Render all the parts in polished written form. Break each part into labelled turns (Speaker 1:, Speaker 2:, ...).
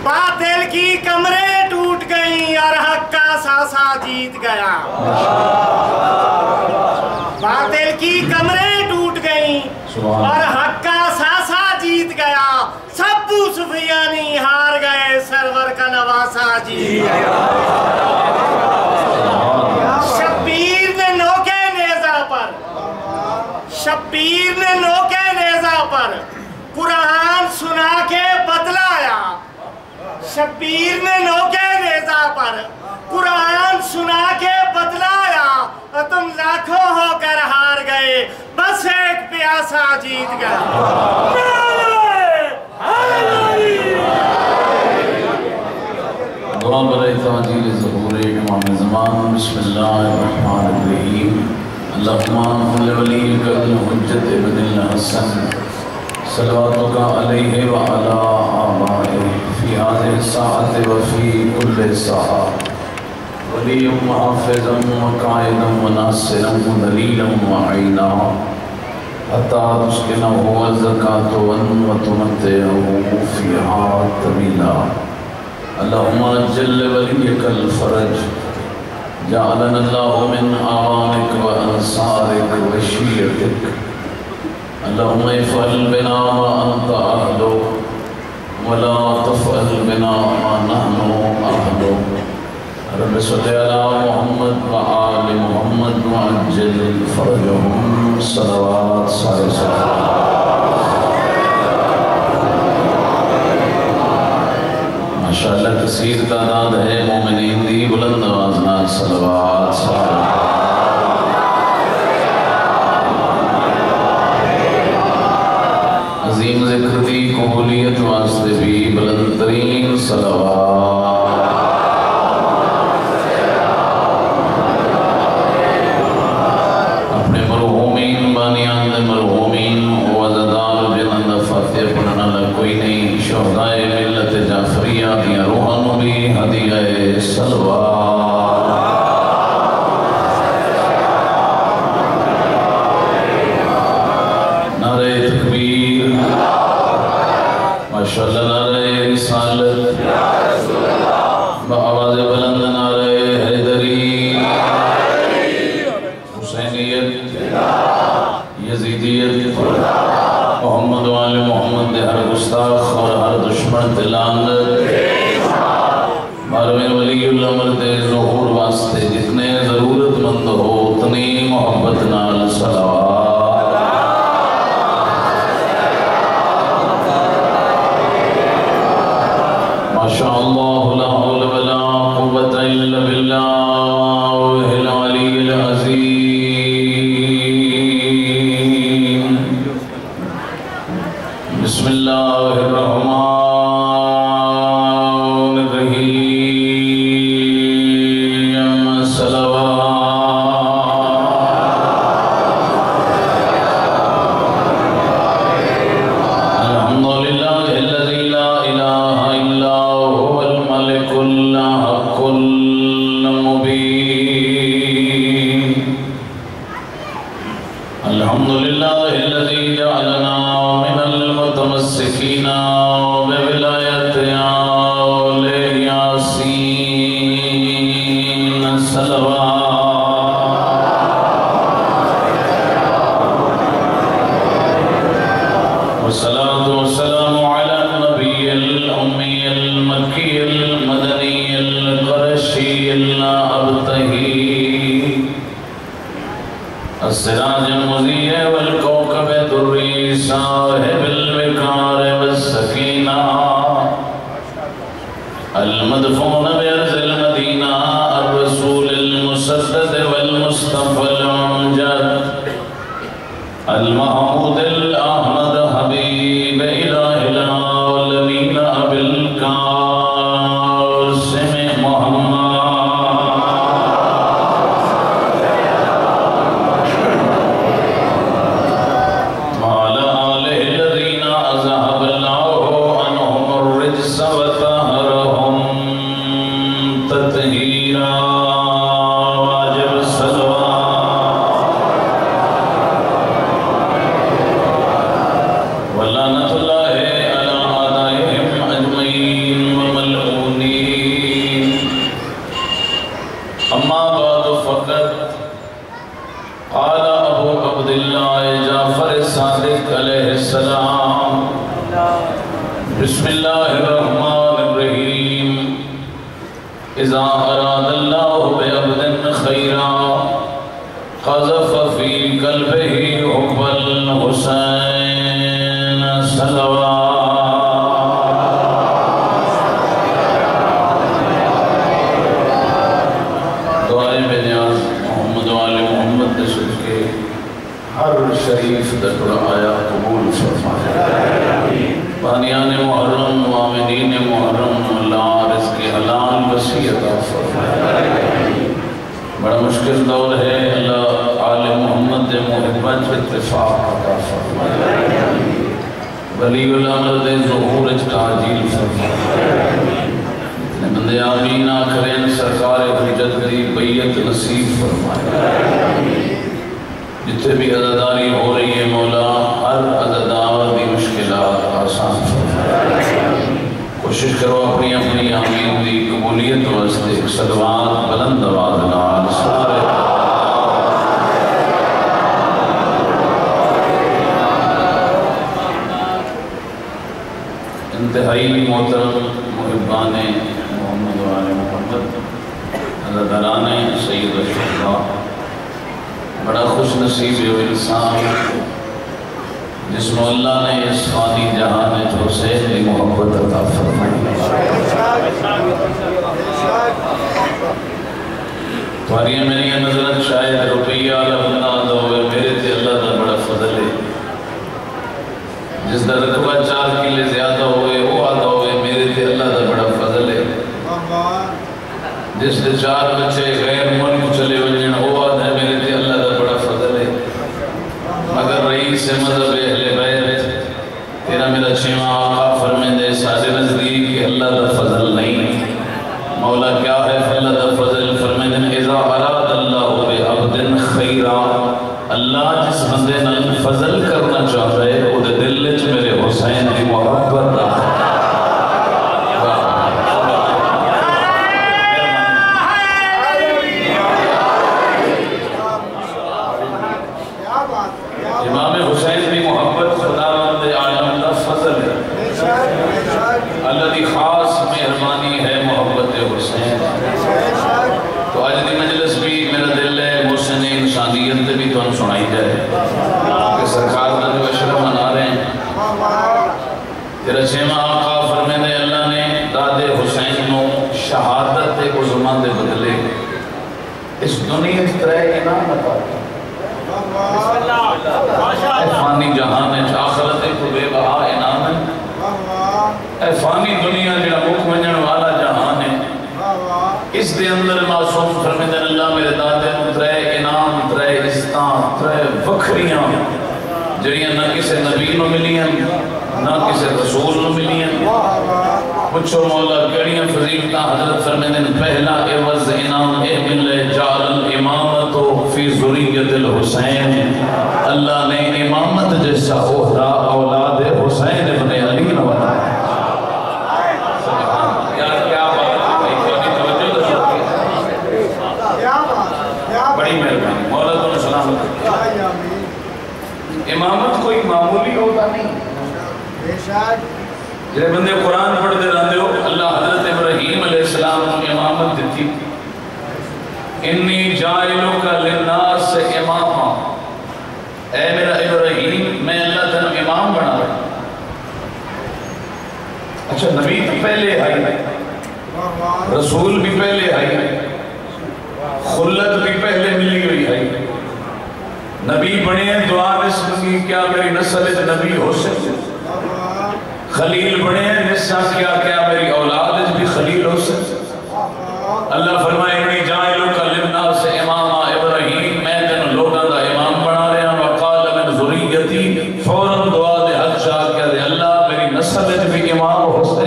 Speaker 1: باطل کی کمریں ٹوٹ گئیں اور حق کا ساسا جیت گیا. باطل کی کمریں ٹوٹ گئیں اور حق کا ساسا جیت گیا. سب صفیانی ہار گئے، سرور کا نواسا جیت گیا. شبیر نے نوکے نیزہ پر قرآن سنا کے بتلایا. شبیر نے نوکے نیزہ پر قرآن سنا کے بتلایا. اور تم لاکھوں ہو کر ہار گئے، بس ایک پیاسا جیت گیا.
Speaker 2: دعا برائے تعجیل ظہور امام زمان. بسم اللہ الرحمن الرحیم. اللہم صل ولی الحجت ابن الحسن صلواتک علیہ وعلا آبائہ فی هذه الساعة وفی کل ساعة ولی محافظا وقائدا وناصرا ودلیلا وعینا حتی تسکنہ الزکاة وتمتعہ فیہا طویلا. اللہم جل ولیک الفرج جعلنا اللہ من آوانک و انصارک و شیعتک. اللہم افعل بنا ما انت اہلو ولا تفعل بنا ما نحن اہلو. رب صلی علی محمد و آل محمد و عجل فرجہم. صلوات سارے ماشاءاللہ کثیر تعداد ہے مومنین دی بلند آوازنا صلوات سارے. عظیم ذکر دی قبولیت واسطے بھی بلند ترین صلوات. اپنے مرحومین بانیان دے مرحومین وزدار جنند فاتح پڑھنا کوئی نہیں. شہدائے ملت جعفریہ دیا روحانو بھی ہدیہ صلوات. نعرہ تکبیر ماشاءاللہ. نعرہ رسالت بآواز بلند. نعرہ حیدری حسینیت یزیدیت محمد و آل محمد دے ہر گستاخ اور ہر دشمن دلانت. باروین ولی اللہ مرد ظہور واسطے جتنے ضرورت مند ہو اتنی محبت نال صلوات. ماشاءاللہ لا حول ولا قوة الا باللہ العلی العظیم. بسم اللہ الرحمن الرحیم. صلوات. الحمدللہ الذی لا الہ الا هو الملک الحق المبین. الحمدللہ الذی جعلنا من المتمسکین بولایت آل یاسین. صلوات. والصلاة والسلام على النبي الأمي المكي المدني القرشي الأبتهي السراج المضيء والكوكب الدري صاحب الوقار والسكينة المدفون بأرض المدينة الرسول المسدد والمصطفى الأمجد المحمود الأحمد حبيب إله العالمين أبي القاسم محمد وعلى آله الذين أذهب الله عنهم الرجس وطهرهم تطهيرا. واجب الصلوات. حب الحسین صلوات دعائے میں نیاز محمد وآل محمد دسل کے ہر شریف دکڑا آیا قبول فرمائے بانیان محرم وامنین محرم اللہ رزق حلال وسیع عطا فرمائے بڑا مشکل دور ہے اللہ آل محمد دے محبت اتفاق عطا فرمائے ولی الامر دے ظہور تعجیل فرمائے بندے آمین آخرین سرکار حجت دی بیعت نصیب فرمائے جتنے بھی عزاداری ہو رہی ہے مولا ہر عزادار دی مشکلات آسان فرمائے کوشش کرو اپنی اپنی آمین دی قبولیت واسطے صلوات بلند آواز نال سارے انتہائی محترم محبان محمد وآل محمد عزاداران سید الشہداء بڑا خوش نصیب ہے وہ انسان جس میں اللہ نے اس فانی جہان میں جو حسین کی محبت عطا فرمائی تمہاری میری نظرت شاید روپیہ لبنا دو میرے تے اللہ دا بڑا فضل ہے جس دا رقبہ 4 کلے زیادہ ہوئے وہ آدھا ہوئے میرے تے اللہ دا بڑا فضل ہے جس دے 4 بچے غیر ملک چلے وجن وہ آدھا ہے میرے تے اللہ دا بڑا فضل ہے مگر رئیس مذہب اہل بیت تیرا میرا چھیواں آقا فرمیندے سارے نزدیک کہ اللہ دا فضل نہیں مولا کیا ہے اللہ دا فضل فرمیندے اذا اراد اللہ بعبد خیرا اللہ جس بندے نال فضل کرنا چاہتا ہے وہ دل وچ میرے حسین کی محبت دا امام حسین کی محبت خدا رب عالم کا فضل ہے اللہ کی خاص مہربانی ہے محبت حسین تو آج دی مجلس بھی میرا دل ہے محسن انسانیت بھی تو سنائی جائے کہ سرکار کا جو اشرف منا رہے ہیں تیرا چھیواں آقا فرمیندے اللہ نے داد حسین نو شہادت عظما دے بدلے اس دنیا کی طرح انعام عطا اے فانی جہان ہے آخرت کو بے بہا انعام ہے اے فانی دنیا جڑا مکھ ونجن والا جہان ہے اس دے اندر معصوم فرمیندے اللہ میرے دادے نو 3 انعام 3 عزتاں 3 وکھریاں جڑیاں نہ کسے نبی نو ملیاں نہ کسے رسول نو ملیاں پوچھو مولا کیڑیاں فضیلتاں حضرت فرمیندے پہلا عوض انعام اے ملے جعل الامامت فی ذریت الحسین اللہ نے امامت جیسا عہدہ اولاد حسین ابن علی نو بنایا بڑی مہربانی مولا تمہیں سلامت امامت کوئی معمولی ہوتا نہیں جب بندے قرآن پڑھتے رہتے ہو اللہ حضرت ابراہیم علیہ السلام نے امامت دیتی انی جائلک للناس اماما اے میرا ابراہیم میں اللہ تنو امام بنا رہا اچھا نبی تو پہلے آئی رسول بھی پہلے آئی خلت بھی پہلے ملی ہوئی آئی نبی بنے ہیں دعا نسلی کیا میری نسل نبی ہو سکتے خلیل بنے ہیں نسا کیا میری اولاد بھی خلیل ہو سکتے اللہ فرمائے انی جائلک للناس اماما ابراہیم میں تن لوگاں دا امام بنا رہا وقال من ذریتی فوراً دعا دے حق شاہ کیا دے اللہ میری نسل بھی امام ہو سکتے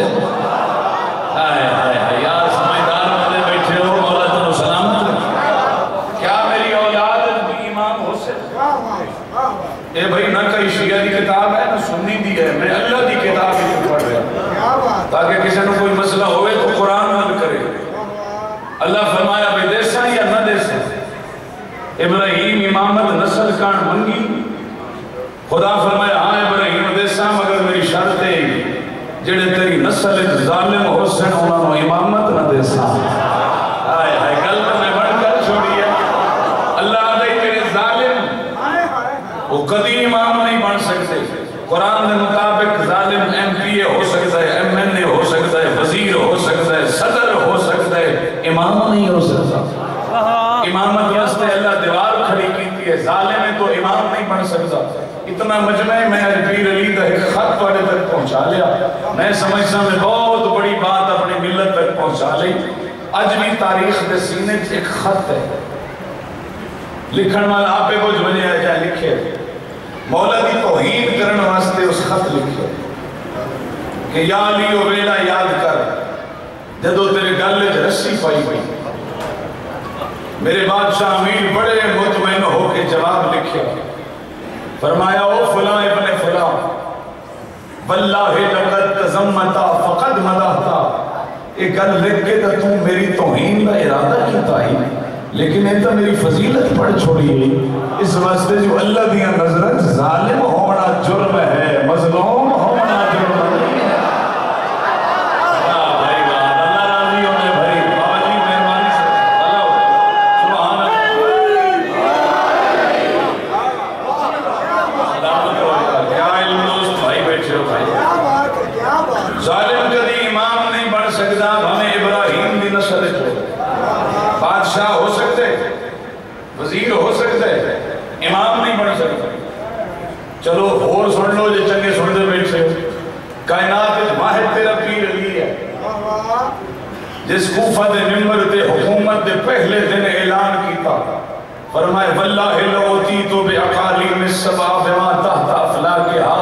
Speaker 2: یار سمجھدار بندے بیٹھے ہو مولا تنو سلامت کیا میری اولاد بھی امام ہو سکتے اے بھائی نہ کئی شیعہ دی کتاب ہے نہ سنی دی ہے میں اللہ دی کتاب ہی پڑھ رہا تاکہ کسی نے کوئی مسئلہ ہوئے تو قرآن حل کرے اللہ فرمایا بھئی دیسا یا نہ دیسا ابراہیم امامت نسل کان منگی خدا فرمایا ہاں ابراہیم دیسا مگر میری شرط ہے جڑے تیری نسل ظالم حسین انہوں نے امامت نہ دیسا آئے گل میں بڑھ کر چھوڑی ہے اللہ آدھائی تیرے ظالم وہ کدی امام نہیں بن سکتے. قرآن کے مطابق ظالم ایم پی اے ہو سکتا ہے, ایم این اے ہو سکتا ہے, وزیر ہو سکتا ہے, صدر ہو سکتا ہے, امام نہیں ہو سکتا. امامت واسطے اللہ دیوار کھڑی کی ہے, ظالم ہے تو امام نہیں بن سکتا. اتنا مجمع میں پیر علی کا ایک خط پڑے تک پہنچا لیا. میں سمجھتا میں بہت بڑی بات اپنی ملت تک پہنچا لی. اج بھی تاریخ کے سینے ایک خط ہے, لکھن والا آپ پہ کچھ بنے آئے جائے لکھے, مولا دی توہین کرن واسطے اس خط لکھے کہ یا علی و ویلا یاد کر جدو تیرے گلے رسی پائی ہوئی. میرے بادشاہ امیر بڑے مطمئن ہو کے جواب لکھے, فرمایا او فلاں ابن فلاں واللہ لقد تزمتا فقد مدحتا. ایک گل لکھ کے تو میری توہین کا ارادہ کیتا ہی, لیکن یہ تو میری فضیلت پڑھ چھوڑی گئی. اس واسطے جو اللہ دیا نظر ظالم ہونا جرم ہے, مظلوم ہونا جرم نہیں ہے. ظالم کدی امام نہیں بن سکتا, ہمیں ابراہیم دی نسل ہے. بادشاہ ہو سکتے, وزیر ہو سکتے, امام نہیں بن سکتا. چلو اور سن لو جو چنگے سن دے بیٹھے, کائنات واحد تیرا پیر علی ہے جس کوفہ دے ممبر دے حکومت دے پہلے دن اعلان کیتا, فرمائے واللہ لوتی تو بے اقالیم السبع بما تحت افلاکہا.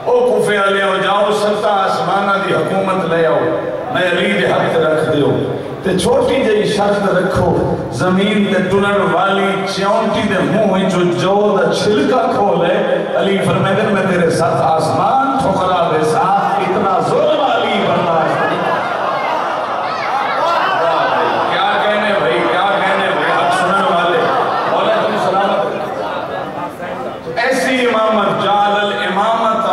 Speaker 2: او کوفے علی ہو جاؤ, ستا آسمانہ دی حکومت لے آؤ, میں علی دے حق رکھ دیو. تے چھوٹی جئی شرط رکھو, زمین تے ٹنن والی چونٹی دے منہ جو جو دا چھلکا کھولے, علی فرمائے میں تیرے ساتھ آسمان ٹھکرا دے سا. اتنا ظلم علی برداشت نہیں. کیا کہنے بھائی, کیا کہنے بھائی, حق سنن والے مولا تم سلامت. ایسی امامت جعل الامامت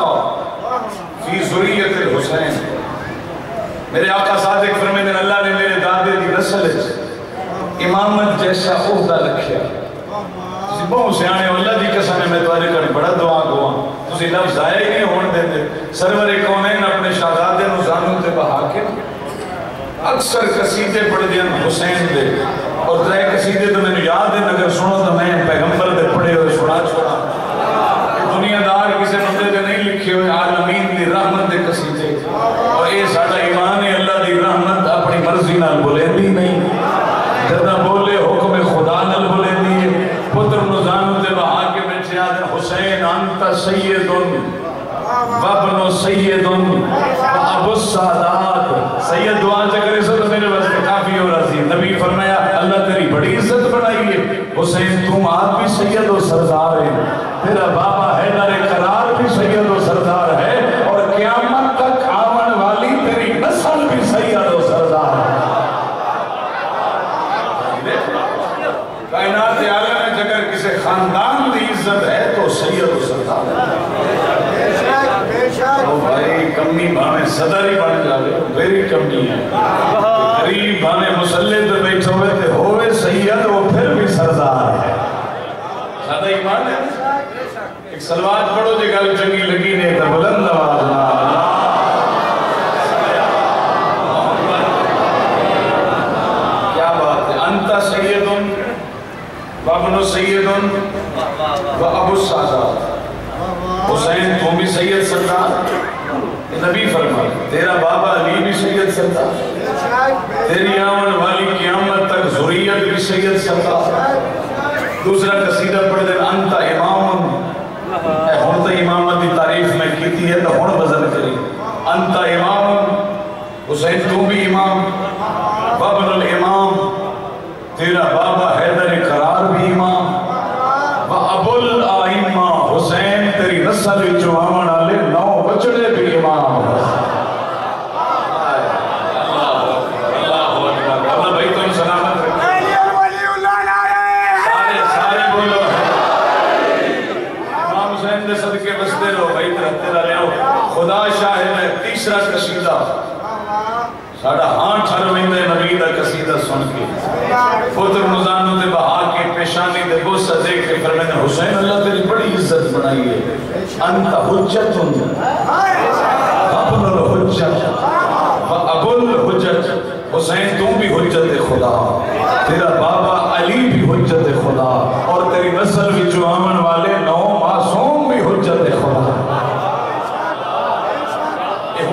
Speaker 2: فی ذریت الحسین. میرے آقا صادق فرمائے اللہ نے میرے دادے دی نسل امامت جیسا عہدہ رکھیا. بہت سیانے اللہ دی قسم میں تمہارے کر بڑا دعا گوا, تسی لفظ ضائع ہی نہیں ہون دیتے. سرور کونین اپنے شہزادے نو زانوں تے بہا کے اکثر قصیدے پڑھ دیا حسین دے, اور ترے قصیدے تو میں نے یاد ہے, اگر سنو تو میں پیغمبر دے پڑھے ہوئے سنا چھوڑا. دنیا دار کسی بندے دے نہیں لکھے ہوئے عالمین دی رحمت دے قصیدے, اور اے ساڑا ایمان ہے اللہ دی رحمت اپنی مرضی نال بولے دی نہیں, جدہ بولے حکم خدا نال بولے دی. پتر نزانو تے بہا کے بیٹھے آدھے حسین انت سیدن وابن سیدن ابو السادات. سید دعا چکرے سے تو میرے واسطے کافی ہو رہا تھی. نبی فرمایا اللہ تیری بڑی عزت بڑھائی ہے, حسین تم آپ بھی سید و سردار ہے, تیرا بابا حیدر قرار بھی سید و سردار ہے, اور قیامت تک آمن والی تیری نسل بھی سید و سردار ہے. کائنات عالم میں اگر کسی خاندان دی عزت ہے تو سید و سردار ہے. بھائی کمی بھانے صدر ہی بن جاوے میری کمی ہے, غریب بھانے مسلح پہ بیٹھے ہوئے تھے ہوئے سید, وہ پھر بھی سردار ہے. زیادہ ایمان ہے. ایک سلوات پڑھو جے گل چنگی لگی نے تو بلند آواز نہ. کیا بات ہے. انت سیدن وابن سیدن و ابو السادات. حسین تم بھی سید سردار, نبی فرمائے تیرا بابا علی بھی سید سردار, تیری آمن والی قیامت تک ذریت بھی سید سردار. دوسرا قصیدہ پڑھ دیں انت امام. ہون تو امامت کی تعریف میں کیتی ہے تو ہون وزن کری. انت امام, حسین تو بھی امام, وابن الامام, تیرا بابا حیدر قرار بھی امام, و ابو الائمہ حسین تیری نسل جو آمن آلے 9 بچڑے بھی امام. اللہ بھائی تم سلامت رکھیں. سارے بولو امام حسین دے صدقے بستے رہو بھائی, ترہتے رہے ہو. خدا شاہد ہے. تیسرا قصیدہ ساڑھا ہاں ٹھر ویندے نبی دا قصیدہ سن کے پتر نزانوں دے بہا کے پیشانی دے بوسہ دیکھ کے فرمینے حسین اللہ تیری بڑی عزت بنائی ہے انت حجت ابن الحجت ابو الحجت حسین تم بھی حجت خدا تیرا بابا علی بھی حجت خدا اور تیری نسل بھی جو آمن والے 9 معصوم بھی حجت خدا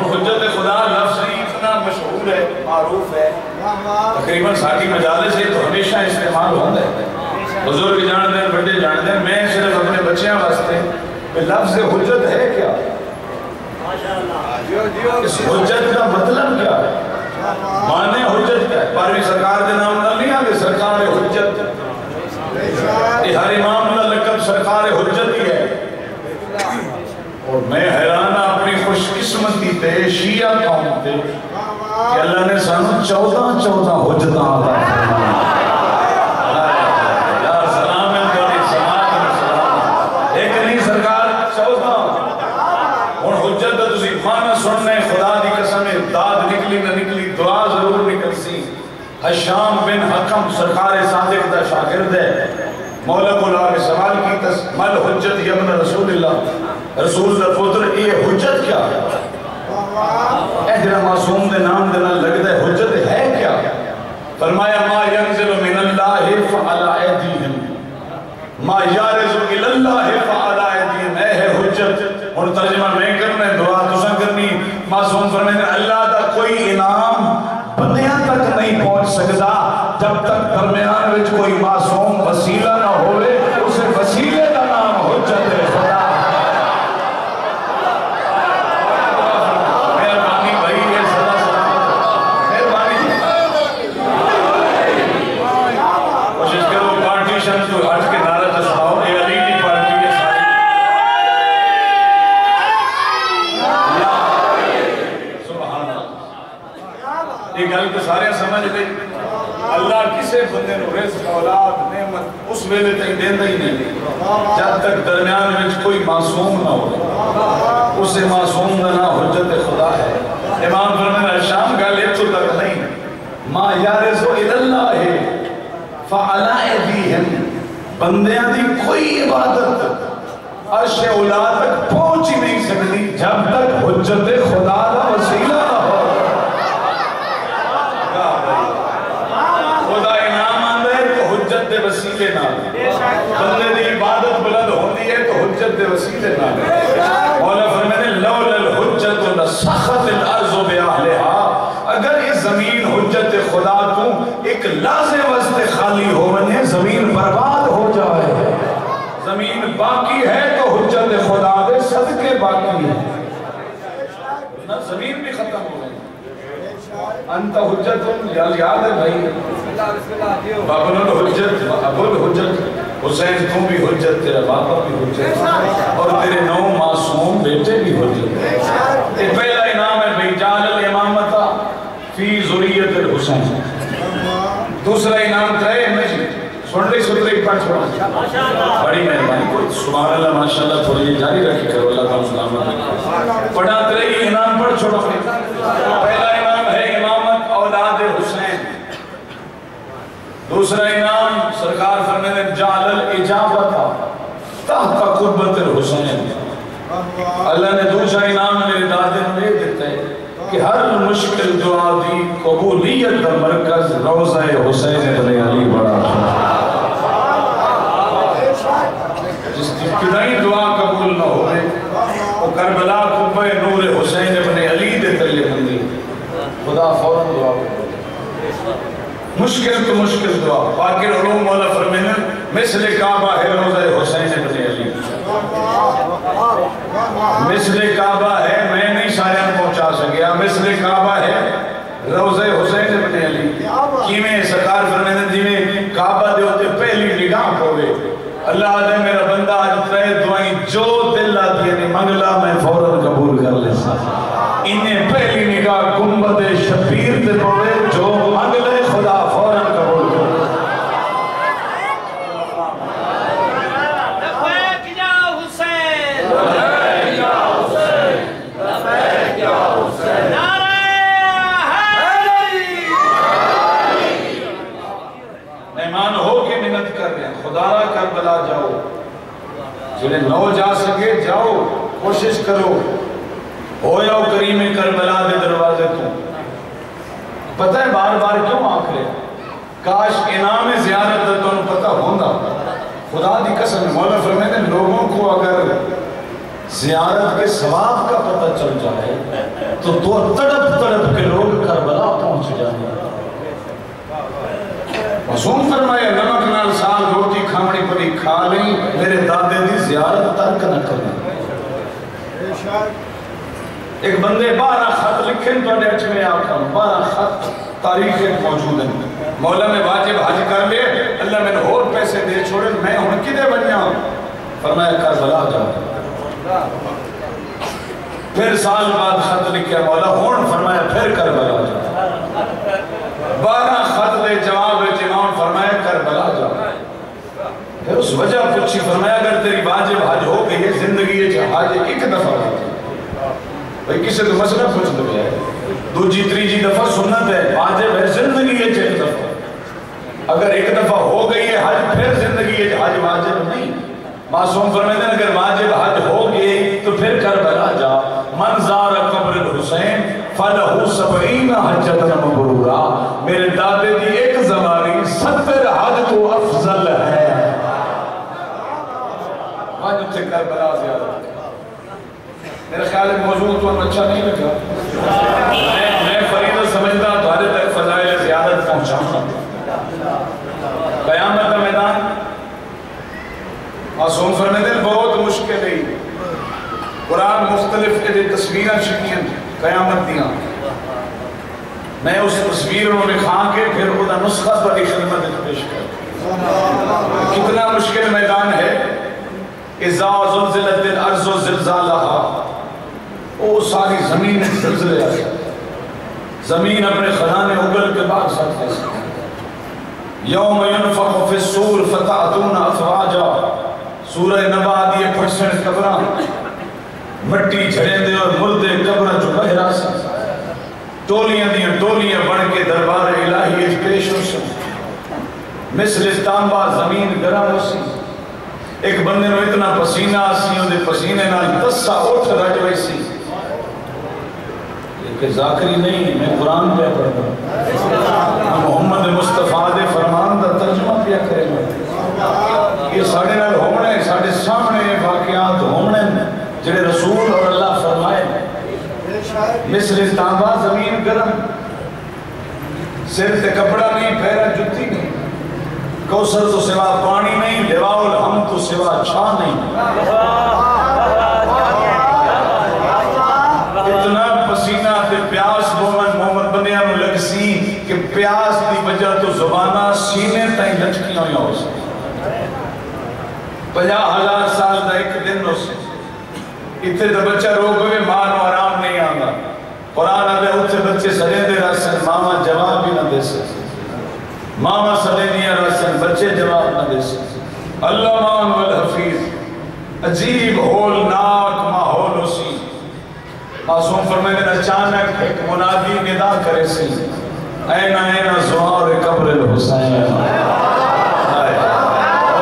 Speaker 2: حجت خدا لفظ اتنا مشہور ہے معروف ہے تقریباً ساٹھی مجالس سے تو ہمیشہ استعمال ہوتا ہے بزرگ جان دیں بڑے جان دیں میں صرف اپنے بچیاں واسطے لفظ حجت ہے کیا اس حجت کا مطلب کیا ہے معنی حجت کیا ہے پاروی سرکار دے نام نہ نہیں آگے سرکار حجت یہ ہر امام اللہ لقب سرکار حجت ہی ہے اور میں حیران اپنی خوش قسمتی تے شیعہ قوم تے کہ اللہ نے سانو 14 حجتاں عطا فرمائے یا سلام ہے تیری سلام ایک نہیں سرکار 14 اور حجت تو تسی معنی سننے خدا دی قسم داد نکلی نہ نکلی دعا ضرور نکل سی حشام بن حکم سرکار صادق دا شاگرد ہے مولا بلا نے سوال کی تس مل حجت یمن رسول اللہ رسول اللہ پتر یہ حجت کیا ہے اہدر معصوم دے نام دینا لگتا ہے حجت ہے کیا فرمایا ما ینزل من اللہ فعلا ایدیہم ما یارز الاللہ فعلا ایدیہم اے ہے حجت اور ترجمہ میں کرنے دعا تسا کرنی معصوم فرمایا اللہ دا کوئی انعام بندیاں تک نہیں پہنچ سکتا جب تک درمیان وچ کوئی معصوم وسیلہ نہ ہوئے اسے وسیلے کا نام حجت خدا سارے سمجھ لیں اللہ کسے بندے نو رزق اولاد نعمت اس ویلے تک دیندہ ہی نہیں جب تک درمیان میں کوئی معصوم نہ ہو اسے معصوم نہ حجت خدا ہے امام فرمایا شام کا لے تو تک نہیں ما یارزو الاللہ فعلا ایدیہم بندیاں دی کوئی عبادت عرش اولا تک پہنچ ہی نہیں سکتی جب تک حجت خدا کا وسیلہ نہ ہو خدا انعام آندہ ہے تو حجت دے وسیلے نہ بندے دی عبادت بلند ہوتی ہے تو حجت دے وسیلے نہ مولا فرمانے لولا الحجت لسخط الارض بیاہلہا اگر یہ زمین حجت خدا تو ایک لازم واسطے خالی ہو بنے زمین برباد ہو جائے زمین باقی ہے تو حجت خدا دے صدقے باقی ہے زمین بھی ختم ہو گئی انت حجت یاد ہے بھائی بابن الحجت ابو الحجت حسین تم بھی حجت تیرا باپا بھی حجت اور تیرے 9 معصوم بیٹے بھی حجت یہ پہلا انعام ہے بھائی جعل الامامت فی ذریت الحسین دوسرا انعام ترے مجھے سن لئی سترے پڑھ چھوڑا بڑی مہربانی کوئی سبحان اللہ ماشاءاللہ تھوڑی جاری رکھی کرو اللہ کا سلامت رکھے پڑھا ترے انعام پڑھ چھوڑا پہلا انعام ہے امامت اولاد حسین دوسرا انعام سرکار فرمانے جعل الاجابت تحت قربت الحسین اللہ نے دوسرا انعام میرے دادے میں دیتا ہے کہ ہر مشکل دعا دی قبولیت کا مرکز روضہ حسین بن علی بڑا جس کی کدائی دعا قبول نہ ہوئے وہ کربلا قبہ نور حسین بن علی دے تلے بندی خدا فوراں دعا کرو مشکل تو مشکل دعا باقی علوم مولا فرمینے مثل کعبہ ہے روضہ حسین بن علی مثل کعبہ ہے میں نہیں سارے پہنچا سکیا مثل کعبہ ہے روضہ حسین بن علی کیمیں سرکار فرمینے جیویں کعبہ دے ہوتے پہلی نگاہ ہوئے اللہ دے میرا بندہ آج ترے دعائیں جو دل آتی ہے منگلا میں فوراں قبول کر لے انہیں پہلی نگاہ گنبد شبیر دے پوے جو منگلے خدا فوراں قبول کر لے
Speaker 3: لبیک یا حسین لبیک یا حسین لبیک یا حسین نعرہ حیدر
Speaker 4: کوشش کرو ہو جاؤ کریم کربلا دے دروازے تو. پتہ ہے بار بار کیوں آکھ رہے کاش انعام زیارت تو انہوں پتہ ہوندہ. خدا دی قسم مولا فرمائے ہیں لوگوں کو اگر زیارت کے ثواب کا پتہ چل جائے تو تڑپ تڑپ کے لوگ کربلا پہنچ جائیں. معصوم فرمایا نمک نال سال روٹی کھاوڑی پڑی کھا لیں میرے دادے دی زیارت ترک نہ کریں. ایک بندے 12 خط لکھیں تو اچھ میں آکھا 12 خط تاریخ موجود ہیں. مولا میں واجب حج کر لے اللہ میں نے اور پیسے دے چھوڑے میں ہوں کدے بنیا. فرمایا کربلا جا. پھر سال بعد خط لکھیا مولا ہون فرمایا پھر کربلا جا. 12 خط دے جواب امام فرمایا کربلا جا. پھر اس وجہ پوچھی فرمایا اگر تیری واجب حج ہو گئی ہے زندگی حج ایک دفعہ ہوتی بھئی کسی تو مسئلہ پوچھ لو ہے دوجی تریجی دفعہ سنت ہے واجب ہے زندگی ہے ایک دفعہ. اگر ایک دفعہ ہو گئی ہے حج پھر زندگی ہے حج واجب نہیں. معصوم فرمائے ہیں اگر واجب حج ہو گئی تو پھر کربلا جا. من زار قبر الحسین فلہو 70 حجتا مبرورا. میرے دادے دی ایک زمانی 70 حج تو افضل ہے. واجب سے کربلا زیادہ میرے خیال ہے موضوع تو اچھا نہیں لگا. میں فریضہ سمجھتا تمہارے تک فضائل زیادت پہنچاؤں. قیامت کا میدان معصوم فرمائے ہیں بہت مشکل ہے. قرآن مختلف کے تصویریں شکیاں قیامت دیاں. میں اس تصویر انہوں نے کھا کے پھر وہ نسخہ بڑی خدمت پیش کر. کتنا مشکل میدان ہے. اذا زلزلت الارض زلزالها وہ ساری زمین زلزلے آئے. زمین اپنے خزانے اگل کے بعد سکتے ہیں. یوم ینفخ فی الصور فتأتون افواجا. سورہ نبا دیئے پھٹسن قبران مٹی جھڑیں دے اور مردے قبران جو بہرا سے ٹولیاں دیاں ٹولیاں بڑھ کے دربار الہی پیش ہو سن. مثل تانبا زمین گرم ہو سی. ایک بندے نو اتنا پسینہ آسی ہوں دے پسینے نال تسا اٹھ رج ویسی. کہ ذاکری نہیں میں قرآن پہ پڑھتا ہوں. محمد مصطفیٰ دے فرمان دا ترجمہ پیا کرے گا. یہ ساڑھے نال ہونے ساڑھے سامنے واقعات ہونے جڑے رسول اور اللہ فرمائے. مثل تانبا زمین گرم سر تے کپڑا نہیں پھیرا جتی نہیں. کوثر تو سوا پانی نہیں لواء الحمد تو سوا چھا نہیں. اتنا پسینہ تے پیاس بومن محمد بنیاں میں لگ سی کہ پیاس دی وجہ تو زبانہ سینے تائیں لٹکیاں ہوئی ہو سی. 50,000 سال دا ایک دن ہو سی. اتنے دا بچہ روگوے ماں نو آرام نہیں آنگا. قرآن آدھے اتنے بچے سرے دے راسن ماما جواب بھی نہ دے سکتے. ماما سرے دیا راسن بچے جواب نہ دے سکتے. اللہ مان والحفیظ عجیب ہولناک ماحول ہو سی. معصوم فرمائے کہ اچانک ایک منادی ندا کرے سی اینا اینا زوار قبر الحسین.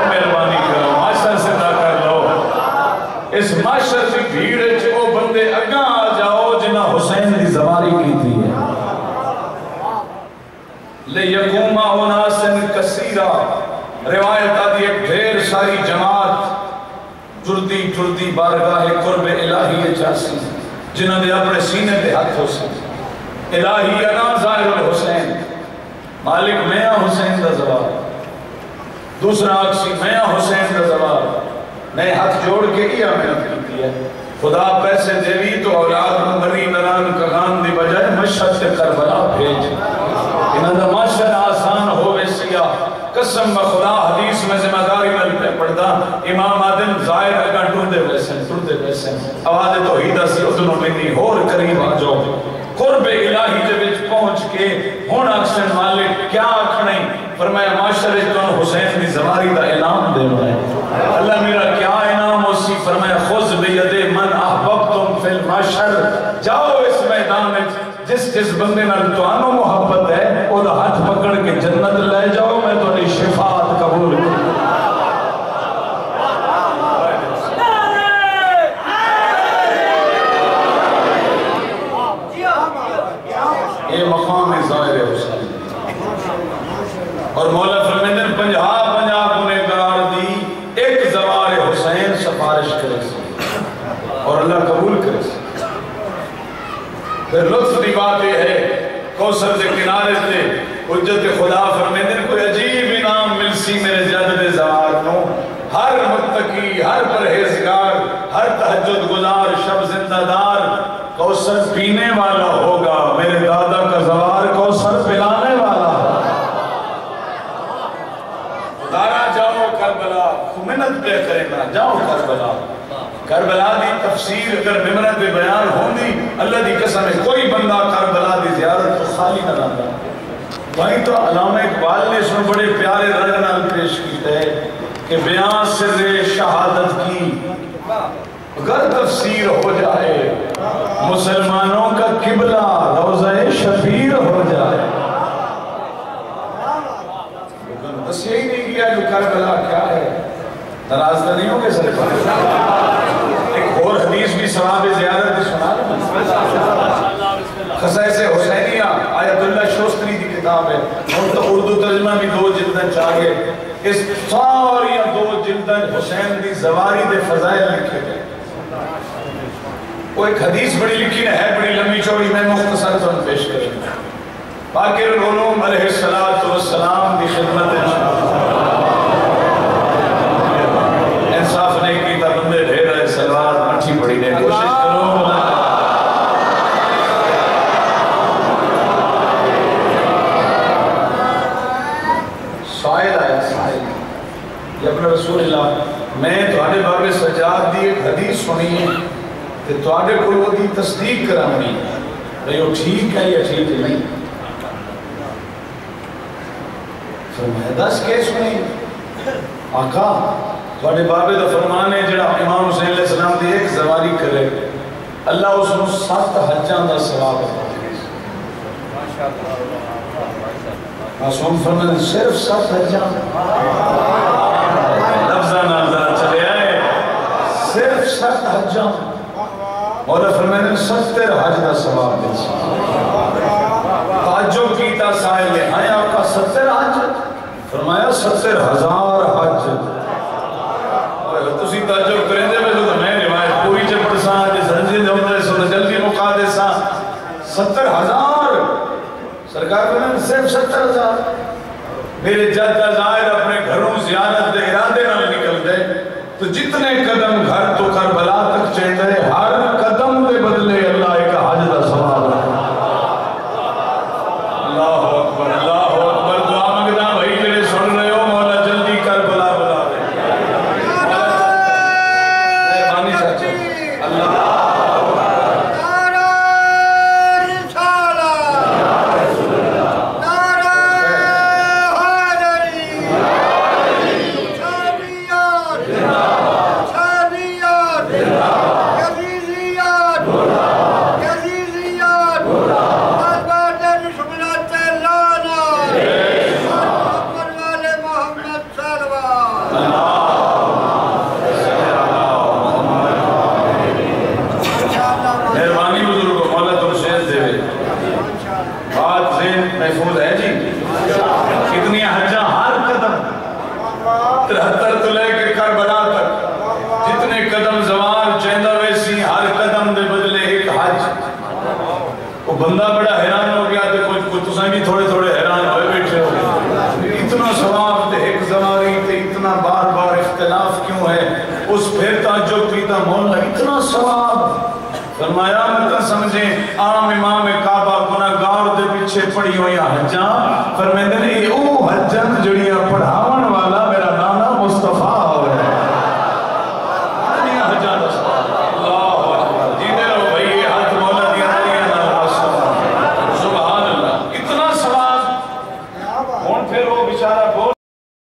Speaker 4: مہربانی کرو معاشر سے دا کر لو. اس معاشر کی بھیڑ جو بندے اگاں آ جاؤ جنہ حسین دی زواری کی تھی ہے. لِيَقُومَ أُنَاسٍ كَثِيرًا. روایت آدھی ایک ڈھیر ساری جماعت ٹردی ٹردی بارگاہ قرب الہی جاسی جنہوں نے اپنے سینے پہ ہاتھ ہو سکتے. الہی انا ظاہر الحسین مالک میاں حسین دا زوار. دوسرا اکسی میاں حسین دا زوار. میں ہاتھ جوڑ کے کیا محنت کرتی ہے. خدا پیسے دیوی تو اولاد مری نران کغان دی بجائے مشہد سے کربلا بھیج. انہاں دا ماشر آسان ہوئے سیا. قسم بخدا حدیث میں ذمہ داری میں پہ پڑھتا امام آدم ظاہر اگاں ٹردے ویسن آواز توحیدہ سی ادنوں میں نہیں اور قریب آ جاؤ. قرب الہی جب پہنچ کے ہون اکسن مالک کیا آکھنے فرمایا معاشر جتون حسین بھی زواری دا انعام دے رہے. اللہ میرا کیا انعام ہو سی. فرمایا خذ بید من احببتم فی المعاشر. جاؤ اس میدان میں جس بندے نال توانو محبت ہے وہ دا ہاتھ پکڑ کے جنت لے جاؤ. میں تو نہیں شفاعت قبول کروں. اللہ قبول کرے. پھر لطف کی بات یہ ہے کوثر کے کنارے سے حجت خدا فرمیندے کوئی عجیب انعام ملسی میرے جد زوار نو. ہر متقی، ہر پرہیزگار، ہر تہجد گزار، شب زندہ دار کوثر پینے والا ہوگا. میرے دادا کا زوار کوثر پلانے والا ہوگا. دارا جاؤ کربلا، منت پہ کریں گا، جاؤ کربلا. کربلا دی تفسیر اگر ممرت پہ بیان ہوندی اللہ دی قسم ہے کوئی بندہ کربلا دی زیارت تو خالی نہ رہتا. وہیں تو علامہ اقبال نے اس میں بڑے پیارے رنگ نال پیش کیتا ہے کہ بیان سر شہادت کی اگر تفسیر ہو جائے مسلمانوں کا قبلہ روضہ شبیر ہو جائے. بس یہی نہیں کیا جو کربلا کیا ہے ناراض تو نہیں ہوں گے سر پر. ایک اور حدیث بھی ثواب زیارت بھی سنا رہا. خصائص حسینیہ آیت اللہ شوستری دی کتاب ہے اور تو اردو ترجمہ بھی 2 جلدیں چاہیے. اس ساری 2 جلدیں حسین دی زواری دے فضائل لکھے گئے. وہ ایک حدیث بڑی لکھی ہے بڑی لمبی چوڑی میں مختصر تو پیش کریں. باقر العلوم علیہ السلام دی خدمت انصاف نے کی تا بندے ڈھیر رہے سلوات مٹھی پڑی نے کوشش کرو. سائل آیا سائل یہ اپنے رسول اللہ میں تھوڑے بابے سجاد دی ایک حدیث سنی ہے کہ تھوڑے کو وہ دی تصدیق کرانی ہے یہ ٹھیک ہے یا ٹھیک نہیں. فرمایا 10 کے سنی آقا تھوڑے بابے دا فرمان ہے جڑا امام حسین علیہ السلام دی ایک زواری کرے اللہ اس نے 7 حجاں دا ثواب ہے. معصوم فرمان صرف 7 حجاں لفظہ نازل چلے آئے صرف 7 حجاں مولا فرمان 70 حج دا ثواب دے. تعجب کیتا سائل نے ہاں آقا 70 حج فرمایا 70,000 حج. تسی تعجب کریں دے میں تو میں روایت پوری چپڑ ساں جس رنجی دے ہوندے سو جلدی مقا دے ساں 70,000 سرکار فرمائے صرف 70,000. میرے جد ظاہر اپنے گھروں زیارت دے ارادے نہ نکل دے تو جتنے قدم گھر تو کربلا تک چاہتے ہیں ہر قدم دے بدلے اللہ ایک حج دا ثواب ہے. اللہ اکبر اللہ اکبر. دعا مانگنا بھائی میرے سن رہے ہو مولا جلدی کربلا بلا دے. مہربانی چاچا اللہ بندہ بڑا حیران ہو گیا تو کچھ تساں بھی تھوڑے تھوڑے حیران ہوئے بیٹھے ہو. اتنا ثواب تے ایک زماری تے اتنا بار بار اختلاف کیوں ہے. اس پھر تعجب کیتا مولا اتنا ثواب. فرمایا مطلب سمجھیں عام امام کعبہ گناہگار دے پیچھے پڑی ہوئی حجاں فرمیندے